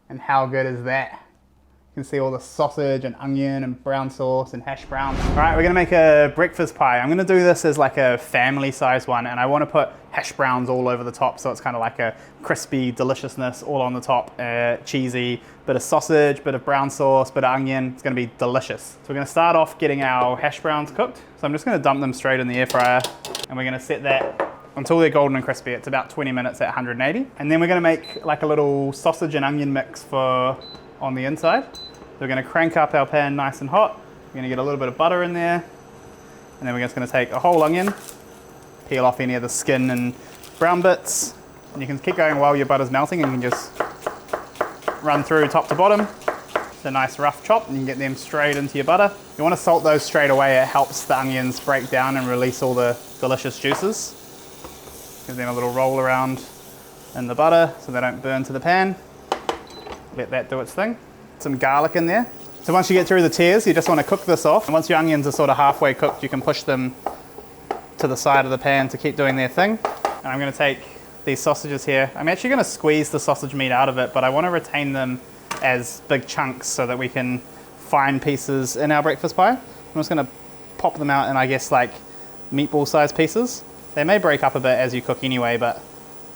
And how good is that? You can see all the sausage and onion and brown sauce and hash browns. All right, we're gonna make a breakfast pie. I'm gonna do this as like a family size one, and I wanna put hash browns all over the top, so it's kind of like a crispy deliciousness all on the top, cheesy, bit of sausage, bit of brown sauce, bit of onion. It's gonna be delicious. So we're gonna start off getting our hash browns cooked. So I'm just gonna dump them straight in the air fryer, and we're gonna set that until they're golden and crispy. It's about 20 minutes at 180. And then we're gonna make like a little sausage and onion mix for on the inside. So we're gonna crank up our pan nice and hot. We're gonna get a little bit of butter in there. And then we're just gonna take a whole onion, peel off any of the skin and brown bits. And you can keep going while your butter's melting, and you can just run through top to bottom. It's a nice rough chop, and you can get them straight into your butter. You wanna salt those straight away. It helps the onions break down and release all the delicious juices. Give them a little roll around in the butter so they don't burn to the pan. Let that do its thing. Some garlic in there. So once you get through the tears, you just want to cook this off. And once your onions are sort of halfway cooked, you can push them to the side of the pan to keep doing their thing. And I'm going to take these sausages here. I'm actually going to squeeze the sausage meat out of it, but I want to retain them as big chunks so that we can fine pieces in our breakfast pie. I'm just going to pop them out in, I guess, like meatball-sized pieces. They may break up a bit as you cook anyway, but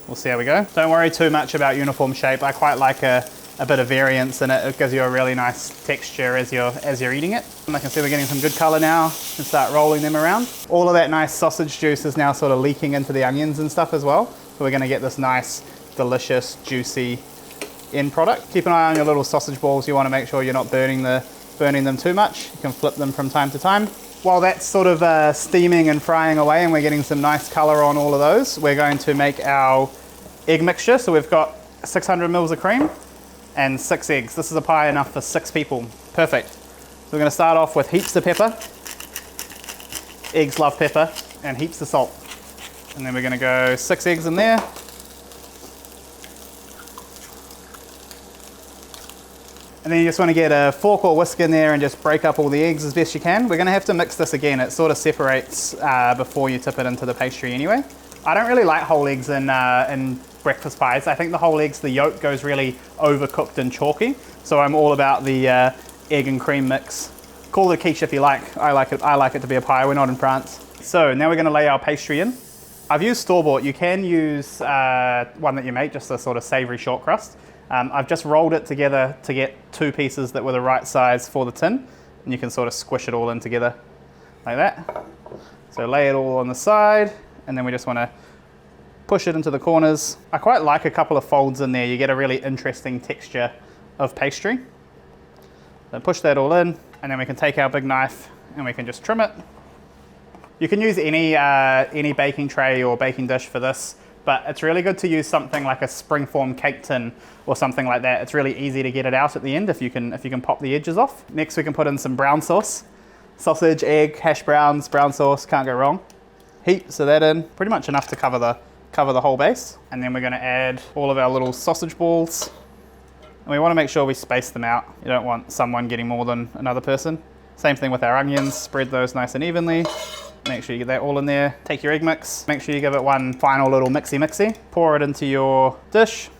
we'll see how we go. Don't worry too much about uniform shape. I quite like a bit of variance in it. It gives you a really nice texture as you're eating it. And I can see we're getting some good color now, and start rolling them around. All of that nice sausage juice is now sort of leaking into the onions and stuff as well. So we're gonna get this nice, delicious, juicy end product. Keep an eye on your little sausage balls. You wanna make sure you're not burning them too much. You can flip them from time to time. While that's sort of steaming and frying away and we're getting some nice color on all of those, we're going to make our egg mixture. So we've got 600 mils of cream and 6 eggs. This is a pie enough for 6 people. Perfect. So we're gonna start off with heaps of pepper. Eggs love pepper, and heaps of salt. And then we're gonna go 6 eggs in there. And then you just want to get a fork or whisk in there and just break up all the eggs as best you can. We're going to have to mix this again. It sort of separates before you tip it into the pastry anyway. I don't really like whole eggs in breakfast pies. I think the whole eggs, the yolk goes really overcooked and chalky. So I'm all about the egg and cream mix. Call it a quiche if you like. I like it to be a pie. We're not in France. So now we're going to lay our pastry in. I've used store-bought. You can use one that you make, just a sort of savoury short crust. I've just rolled it together to get 2 pieces that were the right size for the tin, and you can sort of squish it all in together like that. So lay it all on the side, and then we just want to push it into the corners. I quite like a couple of folds in there. You get a really interesting texture of pastry. So push that all in, and then we can take our big knife and we can just trim it. You can use any baking tray or baking dish for this, but it's really good to use something like a springform cake tin or something like that. It's really easy to get it out at the end if you can pop the edges off. Next we can put in some brown sauce. Sausage, egg, hash browns, brown sauce, can't go wrong. Heaps of that in, pretty much enough to cover the whole base. And then we're gonna add all of our little sausage balls. And we wanna make sure we space them out. You don't want someone getting more than another person. Same thing with our onions, spread those nice and evenly. Make sure you get that all in there. Take your egg mix, make sure you give it one final little mixy. Pour it into your dish,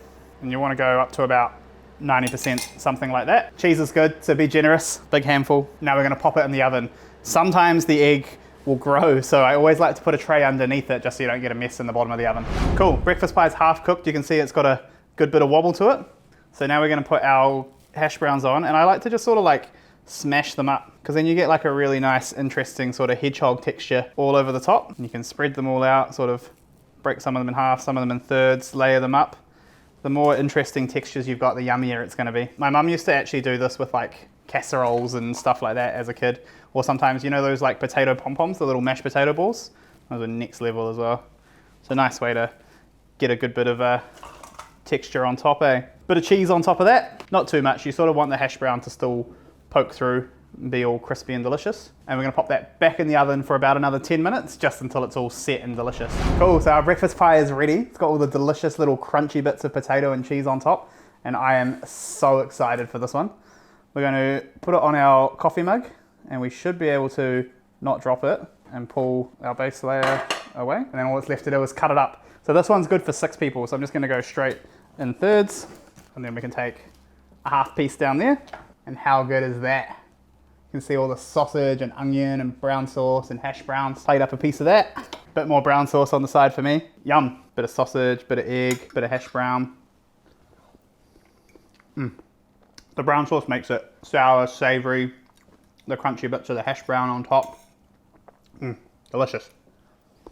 and you want to go up to about 90%, something like that. Cheese is good, so be generous, big handful. Now we're going to pop it in the oven. Sometimes the egg will grow, so I always like to put a tray underneath it just so you don't get a mess in the bottom of the oven. Cool, breakfast pie is half cooked. You can see it's got a good bit of wobble to it. So now we're going to put our hash browns on, and I like to just sort of like smash them up, because then you get like a really nice, interesting sort of hedgehog texture all over the top. And you can spread them all out, sort of break some of them in half, some of them in thirds, layer them up. The more interesting textures you've got, the yummier it's going to be. My mum used to actually do this with like casseroles and stuff like that as a kid. Or sometimes, you know, those like potato pom-poms, the little mashed potato balls? Those are next level as well. It's a nice way to get a good bit of texture on top, eh? Bit of cheese on top of that. Not too much. You sort of want the hash brown to still poke through and be all crispy and delicious. And we're gonna pop that back in the oven for about another 10 minutes, just until it's all set and delicious. Cool, so our breakfast pie is ready. It's got all the delicious little crunchy bits of potato and cheese on top, and I am so excited for this one. We're gonna put it on our coffee mug, and we should be able to not drop it and pull our base layer away. And then all that's left to do is cut it up. So this one's good for 6 people, so I'm just gonna go straight in thirds, and then we can take a half piece down there. And how good is that? You can see all the sausage and onion and brown sauce and hash browns. Plate up a piece of that. Bit more brown sauce on the side for me. Yum. Bit of sausage, bit of egg, bit of hash brown. The brown sauce makes it sour, savoury. The crunchy bits of the hash brown on top. Delicious.